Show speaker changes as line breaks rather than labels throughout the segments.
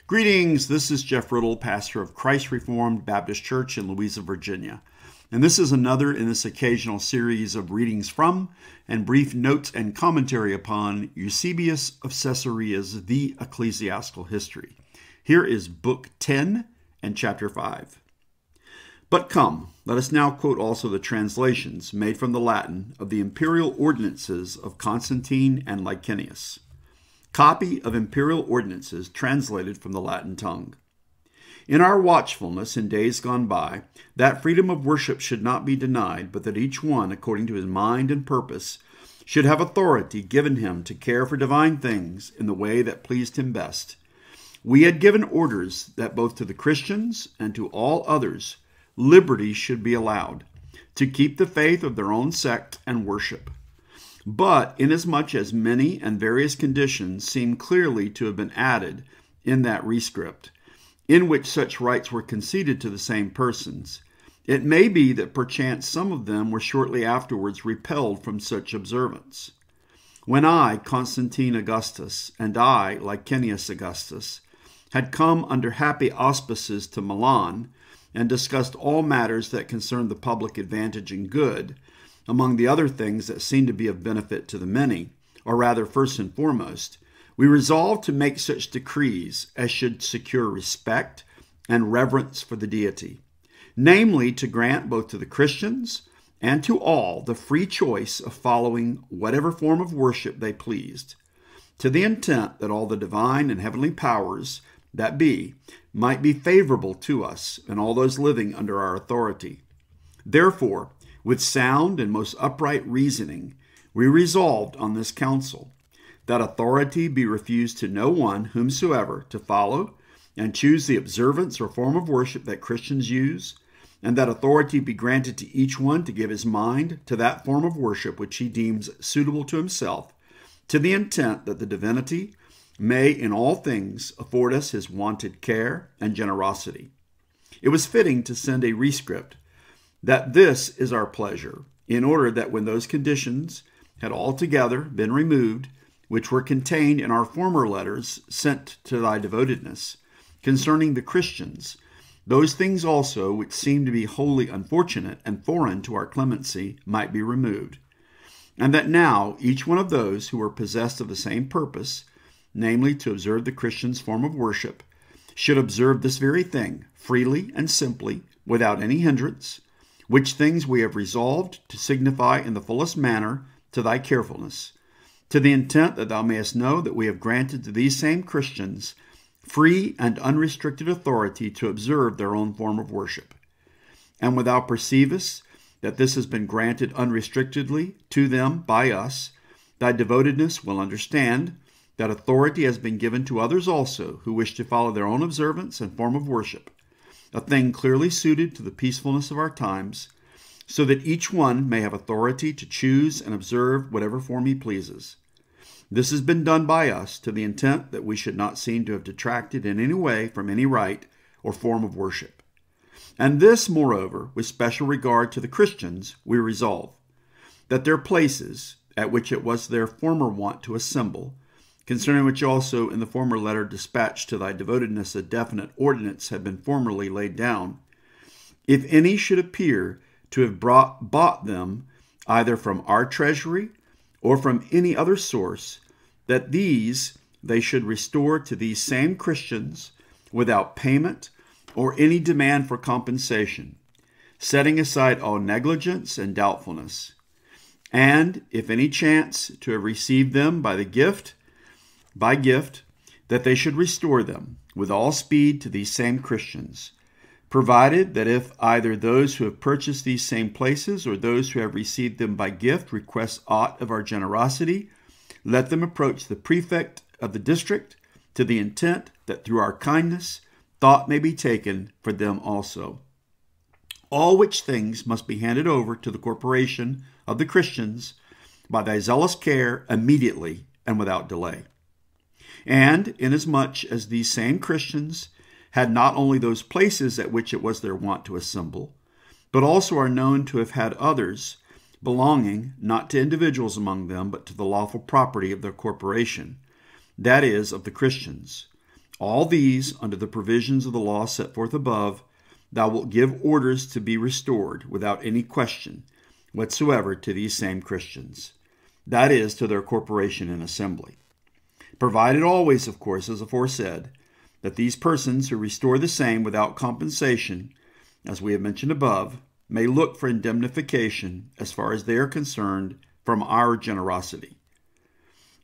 Greetings, this is Jeff Riddle, pastor of Christ Reformed Baptist Church in Louisa, Virginia. And this is another in this occasional series of readings from and brief notes and commentary upon Eusebius of Caesarea's The Ecclesiastical History. Here is Book 10 and Chapter 5. But come, let us now quote also the translations made from the Latin of the Imperial Ordinances of Constantine and Lycenius. Copy of Imperial Ordinances translated from the Latin tongue. In our watchfulness in days gone by, that freedom of worship should not be denied, but that each one, according to his mind and purpose, should have authority given him to care for divine things in the way that pleased him best. We had given orders that both to the Christians and to all others liberty should be allowed, to keep the faith of their own sect and worship. But inasmuch as many and various conditions seem clearly to have been added in that rescript, in which such rights were conceded to the same persons, it may be that perchance some of them were shortly afterwards repelled from such observance. When I, Constantine Augustus, and I, Lycenius Augustus, had come under happy auspices to Milan, and discussed all matters that concerned the public advantage and good, among the other things that seemed to be of benefit to the many, or rather first and foremost, we resolved to make such decrees as should secure respect and reverence for the deity, namely to grant both to the Christians and to all the free choice of following whatever form of worship they pleased, to the intent that all the divine and heavenly powers that be might be favorable to us and all those living under our authority. Therefore, with sound and most upright reasoning, we resolved on this council that authority be refused to no one whomsoever to follow and choose the observance or form of worship that Christians use, and that authority be granted to each one to give his mind to that form of worship which he deems suitable to himself, to the intent that the divinity may in all things afford us his wonted care and generosity. It was fitting to send a rescript that this is our pleasure, in order that when those conditions had altogether been removed, which were contained in our former letters sent to thy devotedness, concerning the Christians, those things also which seemed to be wholly unfortunate and foreign to our clemency might be removed, and that now each one of those who were possessed of the same purpose, namely to observe the Christian's form of worship, should observe this very thing freely and simply, without any hindrance, which things we have resolved to signify in the fullest manner to thy carefulness, to the intent that thou mayest know that we have granted to these same Christians free and unrestricted authority to observe their own form of worship. And when thou perceivest that this has been granted unrestrictedly to them by us, thy devotedness will understand that authority has been given to others also who wish to follow their own observance and form of worship, a thing clearly suited to the peacefulness of our times, so that each one may have authority to choose and observe whatever form he pleases. This has been done by us to the intent that we should not seem to have detracted in any way from any rite or form of worship. And this, moreover, with special regard to the Christians, we resolve, that their places, at which it was their former wont to assemble, concerning which also in the former letter dispatched to thy devotedness a definite ordinance had been formerly laid down, if any should appear to have bought them either from our treasury or from any other source, that these they should restore to these same Christians without payment or any demand for compensation, setting aside all negligence and doubtfulness. And if any chance to have received them by gift, that they should restore them with all speed to these same Christians, provided that if either those who have purchased these same places or those who have received them by gift request aught of our generosity, let them approach the prefect of the district to the intent that through our kindness thought may be taken for them also. All which things must be handed over to the corporation of the Christians by thy zealous care immediately and without delay. And inasmuch as these same Christians had not only those places at which it was their wont to assemble, but also are known to have had others belonging not to individuals among them, but to the lawful property of their corporation, that is, of the Christians. All these, under the provisions of the law set forth above, thou wilt give orders to be restored without any question whatsoever to these same Christians, that is, to their corporation and assembly. Provided always, of course, as aforesaid, that these persons who restore the same without compensation, as we have mentioned above, may look for indemnification, as far as they are concerned, from our generosity.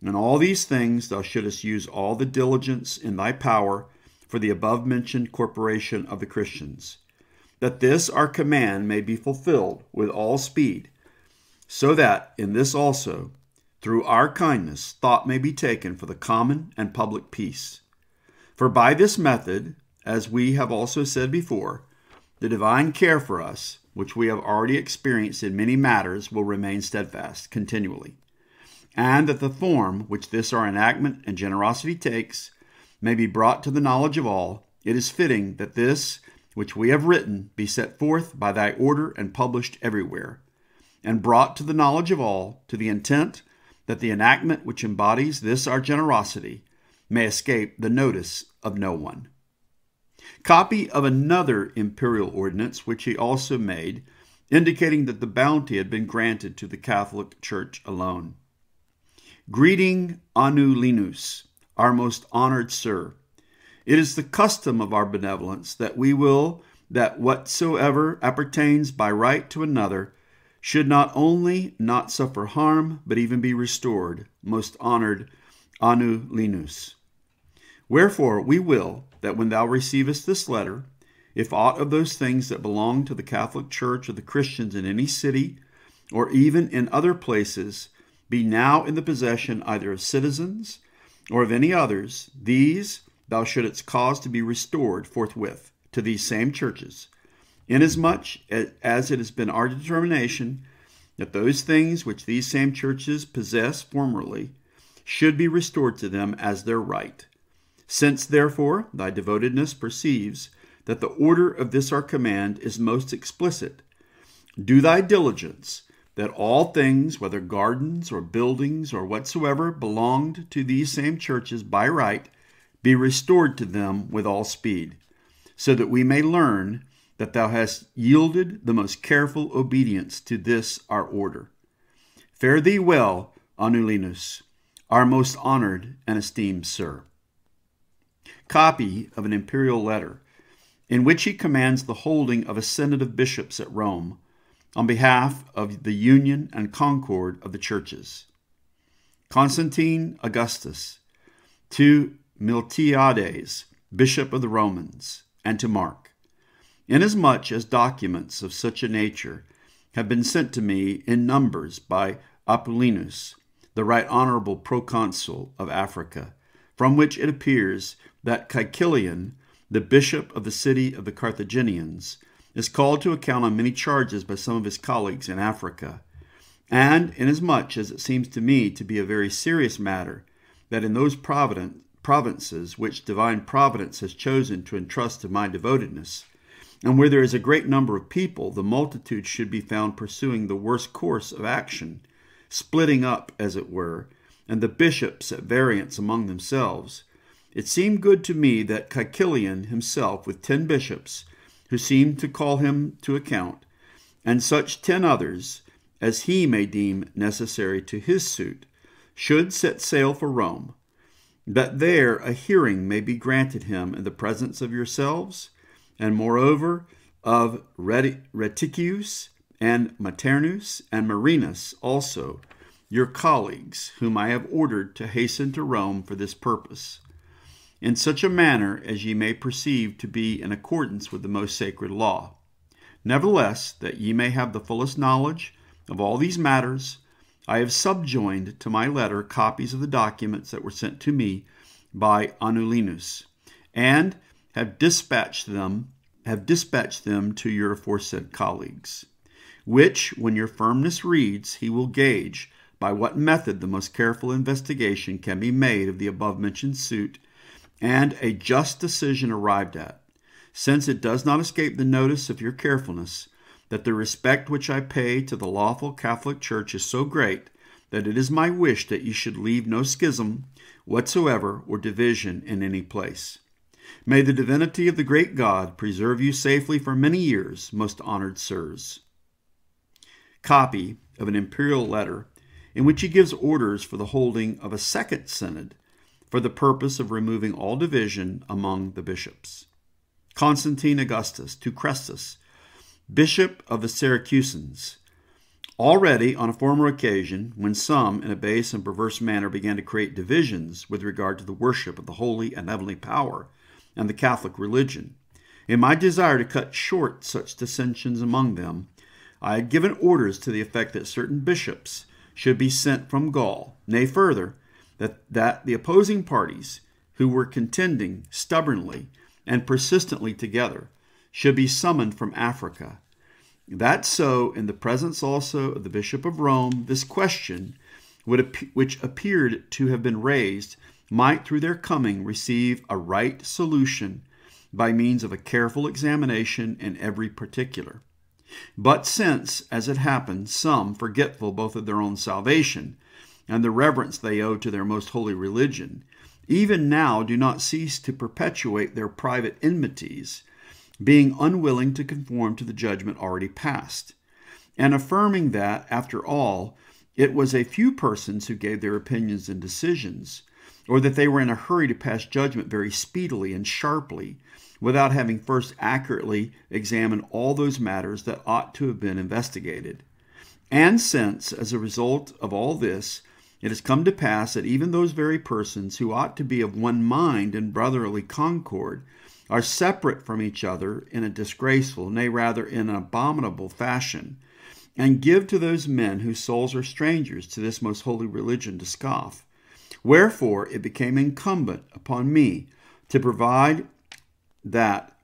In all these things thou shouldest use all the diligence in thy power for the above-mentioned corporation of the Christians, that this our command may be fulfilled with all speed, so that in this also, through our kindness, thought may be taken for the common and public peace. For by this method, as we have also said before, the divine care for us, which we have already experienced in many matters, will remain steadfast continually, and that the form which this our enactment and generosity takes may be brought to the knowledge of all, it is fitting that this which we have written be set forth by thy order and published everywhere, and brought to the knowledge of all, to the intent that the enactment which embodies this our generosity may escape the notice of no one. Copy of another imperial ordinance which he also made, indicating that the bounty had been granted to the Catholic Church alone. Greeting Anulinus, our most honored sir. It is the custom of our benevolence that we will that whatsoever appertains by right to another should not only not suffer harm, but even be restored, most honored Anulinus. Wherefore we will that when thou receivest this letter, if aught of those things that belong to the Catholic Church or the Christians in any city, or even in other places, be now in the possession either of citizens or of any others, these thou shouldest cause to be restored forthwith to these same churches, inasmuch as it has been our determination that those things which these same churches possessed formerly should be restored to them as their right. Since, therefore, thy devotedness perceives that the order of this our command is most explicit, do thy diligence that all things, whether gardens or buildings or whatsoever belonged to these same churches by right, be restored to them with all speed, so that we may learn that thou hast yielded the most careful obedience to this our order. Fare thee well, Anulinus, our most honored and esteemed sir. Copy of an imperial letter, in which he commands the holding of a synod of bishops at Rome, on behalf of the union and concord of the churches. Constantine Augustus, to Miltiades, bishop of the Romans, and to Mark, inasmuch as documents of such a nature have been sent to me in numbers by Apollinus, the right honorable proconsul of Africa, from which it appears that Caecilian, the bishop of the city of the Carthaginians, is called to account on many charges by some of his colleagues in Africa, and inasmuch as it seems to me to be a very serious matter, that in those provinces which divine providence has chosen to entrust to my devotedness, and where there is a great number of people, the multitude should be found pursuing the worst course of action, splitting up, as it were, and the bishops at variance among themselves, it seemed good to me that Caecilian himself, with 10 bishops, who seemed to call him to account, and such 10 others as he may deem necessary to his suit, should set sail for Rome, that there a hearing may be granted him in the presence of yourselves, and moreover of Reticius and Maternus and Marinus also, your colleagues, whom I have ordered to hasten to Rome for this purpose, in such a manner as ye may perceive to be in accordance with the most sacred law. Nevertheless, that ye may have the fullest knowledge of all these matters, I have subjoined to my letter copies of the documents that were sent to me by Anulinus, and have dispatched them to your aforesaid colleagues, which, when your firmness reads, he will gauge by what method the most careful investigation can be made of the above-mentioned suit, and a just decision arrived at, since it does not escape the notice of your carefulness that the respect which I pay to the lawful Catholic Church is so great that it is my wish that ye should leave no schism whatsoever or division in any place. May the divinity of the great God preserve you safely for many years, most honored sirs. Copy of an imperial letter in which he gives orders for the holding of a second synod for the purpose of removing all division among the bishops. Constantine Augustus to Crestus, bishop of the Syracusans. Already on a former occasion, when some, in a base and perverse manner, began to create divisions with regard to the worship of the holy and heavenly power and the Catholic religion, in my desire to cut short such dissensions among them, I had given orders to the effect that certain bishops should be sent from Gaul, nay further, that the opposing parties, who were contending stubbornly and persistently together, should be summoned from Africa. That so, in the presence also of the Bishop of Rome, this question, which appeared to have been raised, might through their coming receive a right solution by means of a careful examination in every particular. But since, as it happened, some, forgetful both of their own salvation and the reverence they owe to their most holy religion, even now do not cease to perpetuate their private enmities, being unwilling to conform to the judgment already passed, and affirming that, after all, it was a few persons who gave their opinions and decisions, or that they were in a hurry to pass judgment very speedily and sharply, without having first accurately examined all those matters that ought to have been investigated. And since, as a result of all this, it has come to pass that even those very persons who ought to be of one mind and brotherly concord are separate from each other in a disgraceful, nay rather in an abominable fashion, and give to those men whose souls are strangers to this most holy religion to scoff. Wherefore it became incumbent upon me to provide that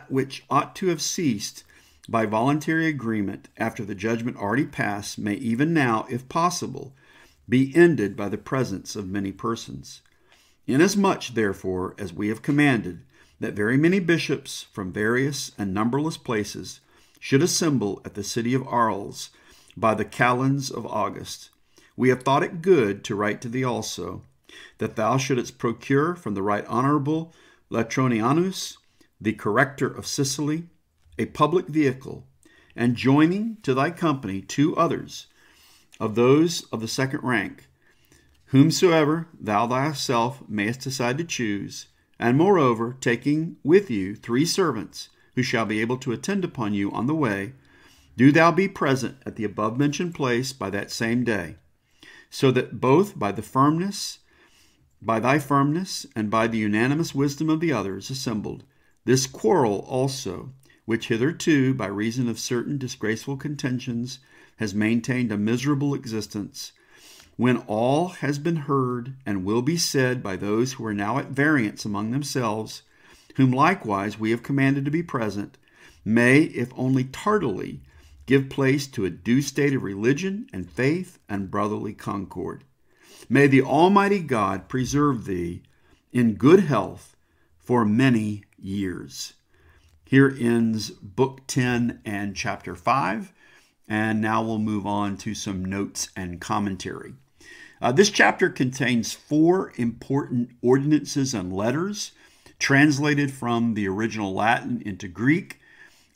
which ought to have ceased by voluntary agreement after the judgment already passed may even now, if possible, be ended by the presence of many persons. Inasmuch, therefore, as we have commanded that very many bishops from various and numberless places should assemble at the city of Arles by the calends of August, we have thought it good to write to thee also, that thou shouldest procure from the right honorable Latronianus, the corrector of Sicily, a public vehicle, and joining to thy company 2 others of those of the second rank, whomsoever thou thyself mayest decide to choose, and moreover, taking with you 3 servants, who shall be able to attend upon you on the way, do thou be present at the above-mentioned place by that same day, so that both by thy firmness, and by the unanimous wisdom of the others assembled, this quarrel also, which hitherto, by reason of certain disgraceful contentions, has maintained a miserable existence, when all has been heard and will be said by those who are now at variance among themselves, whom likewise we have commanded to be present, may, if only tardily, give place to a due state of religion and faith and brotherly concord. May the Almighty God preserve thee in good health for many years. Here ends Book 10 and Chapter 5, and now we'll move on to some notes and commentary. This chapter contains 4 important ordinances and letters translated from the original Latin into Greek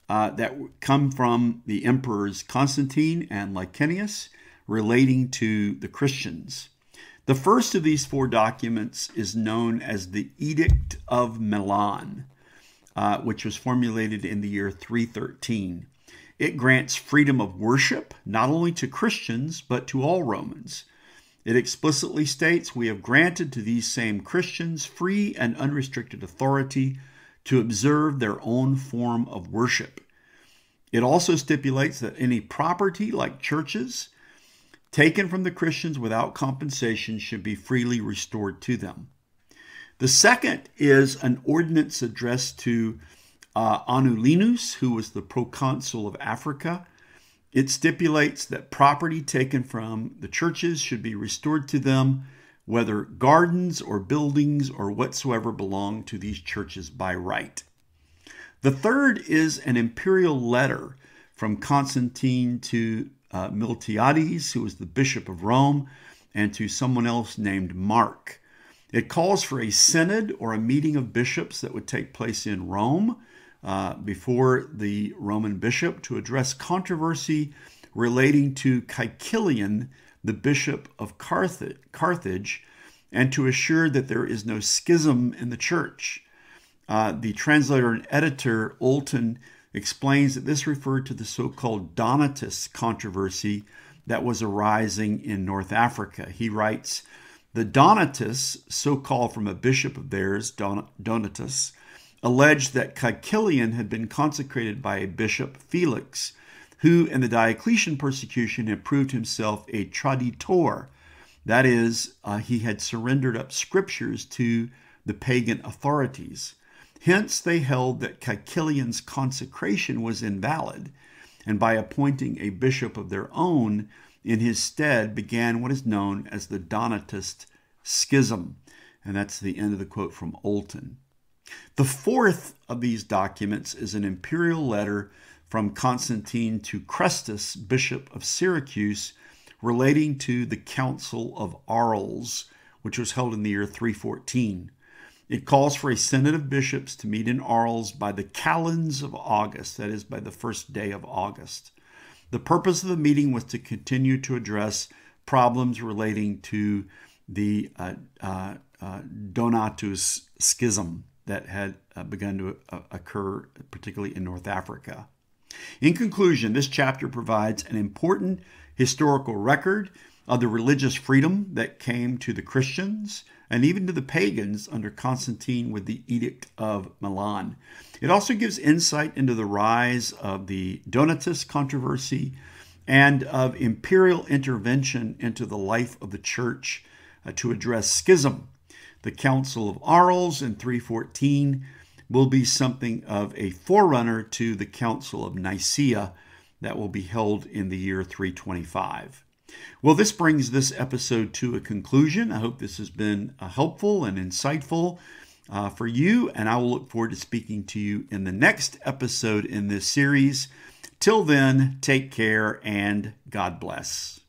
that come from the emperors Constantine and Lycenius relating to the Christians. The first of these 4 documents is known as the Edict of Milan, which was formulated in the year 313. It grants freedom of worship not only to Christians but to all Romans. It explicitly states, we have granted to these same Christians free and unrestricted authority to observe their own form of worship. It also stipulates that any property, like churches, taken from the Christians without compensation should be freely restored to them. The second is an ordinance addressed to Anulinus, who was the proconsul of Africa. It stipulates that property taken from the churches should be restored to them, whether gardens or buildings or whatsoever belong to these churches by right. The third is an imperial letter from Constantine to Miltiades, who was the bishop of Rome, and to someone else named Mark. It calls for a synod or a meeting of bishops that would take place in Rome before the Roman bishop to address controversy relating to Caecilian, the bishop of Carthage, and to assure that there is no schism in the church. The translator and editor, Olton, explains that this referred to the so-called Donatist controversy that was arising in North Africa. He writes, "The Donatists, so called from a bishop of theirs, Donatus, alleged that Caecilian had been consecrated by a bishop, Felix, who in the Diocletian persecution had proved himself a traditor. That is, he had surrendered up scriptures to the pagan authorities. Hence, they held that Caecilian's consecration was invalid, and by appointing a bishop of their own in his stead began what is known as the Donatist schism." And that's the end of the quote from Olton. The fourth of these documents is an imperial letter from Constantine to Chrestus, bishop of Syracuse, relating to the Council of Arles, which was held in the year 314. It calls for a synod of bishops to meet in Arles by the calends of August, that is, by the first day of August. The purpose of the meeting was to continue to address problems relating to the Donatus schism that had begun to occur, particularly in North Africa. In conclusion, this chapter provides an important historical record of the religious freedom that came to the Christians and even to the pagans under Constantine with the Edict of Milan. It also gives insight into the rise of the Donatist controversy and of imperial intervention into the life of the church to address schism. The Council of Arles in 314 will be something of a forerunner to the Council of Nicaea that will be held in the year 325. Well, this brings this episode to a conclusion. I hope this has been helpful and insightful for you, and I will look forward to speaking to you in the next episode in this series. Till then, take care and God bless.